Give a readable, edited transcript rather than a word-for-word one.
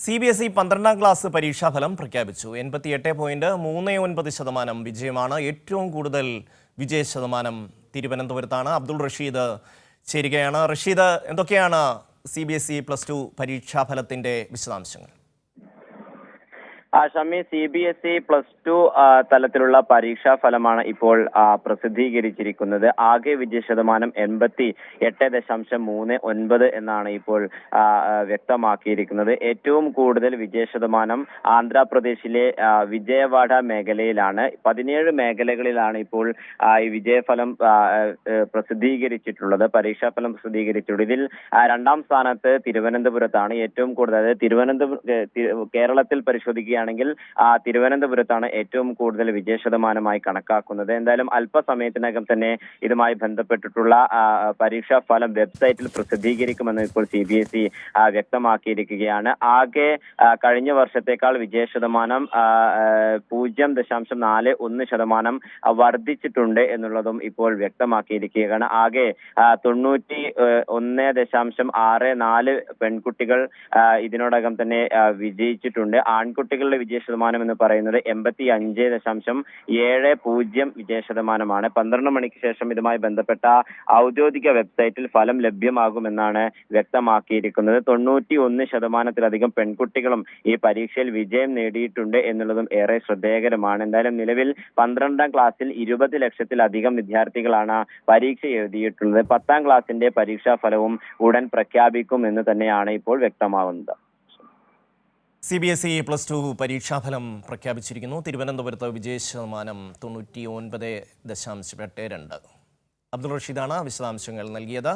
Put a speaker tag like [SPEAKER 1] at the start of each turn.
[SPEAKER 1] CBSE 12ാം class പരീക്ഷാഫലം പ്രഖ്യാപിച്ചു. 88.39% വിജയമാണ്. ഏറ്റവും കൂടുതൽ വിജയശതമാനം തിരുവനന്തപുരത്താണ്. അബ്ദുൾ റഷീദ് ചേരുകയാണ്. റഷീദ്, എന്തൊക്കെയാണ് CBSE +2 പരീക്ഷാഫലത്തിന്റെ വിശദാംശങ്ങൾ?
[SPEAKER 2] ഷമി, CBSE +2 തലത്തിലുള്ള പരീക്ഷാ ഫലമാണ് ഇപ്പോൾ പ്രസിദ്ധീകരിച്ചിരിക്കുന്നത്. ആകെ വിജയശതമാനം 88.39 എന്നാണ് ഇപ്പോൾ വ്യക്തമാക്കിയിരിക്കുന്നത്. ഏറ്റവും കൂടുതൽ വിജയശതമാനം ആന്ധ്രാപ്രദേശിലെ വിജയവാഡ മേഖലയിലാണ്. 17 മേഖലകളിലാണ് ഇപ്പോൾ ഈ വിജയഫലം പ്രസിദ്ധീകരിച്ചിട്ടുള്ളത്, പരീക്ഷാഫലം പ്രസിദ്ധീകരിച്ചിട്ടുള്ളത്. ഇതിൽ രണ്ടാം സ്ഥാനത്ത് തിരുവനന്തപുരത്താണ്. ഏറ്റവും കൂടുതൽ, കേരളത്തിൽ പരിശോധിക്കുകയാണ് തിരുവനന്തപുരത്താണ് ഏറ്റവും കൂടുതൽ വിജയശതമാനമായി കണക്കാക്കുന്നത്. എന്തായാലും അല്പസമയത്തിനകം തന്നെ ഇതുമായി ബന്ധപ്പെട്ടിട്ടുള്ള പരീക്ഷാ ഫലം വെബ്സൈറ്റിൽ പ്രസിദ്ധീകരിക്കുമെന്ന് ഇപ്പോൾ CBSE വ്യക്തമാക്കിയിരിക്കുകയാണ്. ആകെ കഴിഞ്ഞ വർഷത്തേക്കാൾ വിജയശതമാനം 0.41% വർദ്ധിച്ചിട്ടുണ്ട് എന്നുള്ളതും ഇപ്പോൾ വ്യക്തമാക്കിയിരിക്കുകയാണ്. ആകെ 91.64 പെൺകുട്ടികൾ ഇതിനോടകം തന്നെ വിജയിച്ചിട്ടുണ്ട്. ആൺകുട്ടികളുടെ വിജയശതമാനം എന്ന് പറയുന്നത് 85.70 വിജയശതമാനമാണ്. 12 മണിക്ക് ശേഷം ഇതുമായി ബന്ധപ്പെട്ട ഔദ്യോഗിക വെബ്സൈറ്റിൽ ഫലം ലഭ്യമാകുമെന്നാണ് വ്യക്തമാക്കിയിരിക്കുന്നത്. 91% പെൺകുട്ടികളും ഈ പരീക്ഷയിൽ വിജയം നേടിയിട്ടുണ്ട് എന്നുള്ളതും ഏറെ ശ്രദ്ധേയകരമാണ്. എന്തായാലും നിലവിൽ 12ാം ക്ലാസ്സിൽ 20 ലക്ഷത്തിലധികം വിദ്യാർത്ഥികളാണ് പരീക്ഷ എഴുതിയിട്ടുള്ളത്. 10ാം ക്ലാസ്സിന്റെ പരീക്ഷാ ഫലവും ഉടൻ പ്രഖ്യാപിക്കും എന്ന് തന്നെയാണ് ഇപ്പോൾ വ്യക്തമാവുന്നത്.
[SPEAKER 1] CBSE +2 പരീക്ഷാഫലം പ്രഖ്യാപിച്ചിരിക്കുന്നു. തിരുവനന്തപുരത്ത് വിജയശതമാനം 99.82. അബ്ദുൾ റഷീദാണ് വിശദാംശങ്ങൾ നൽകിയത്.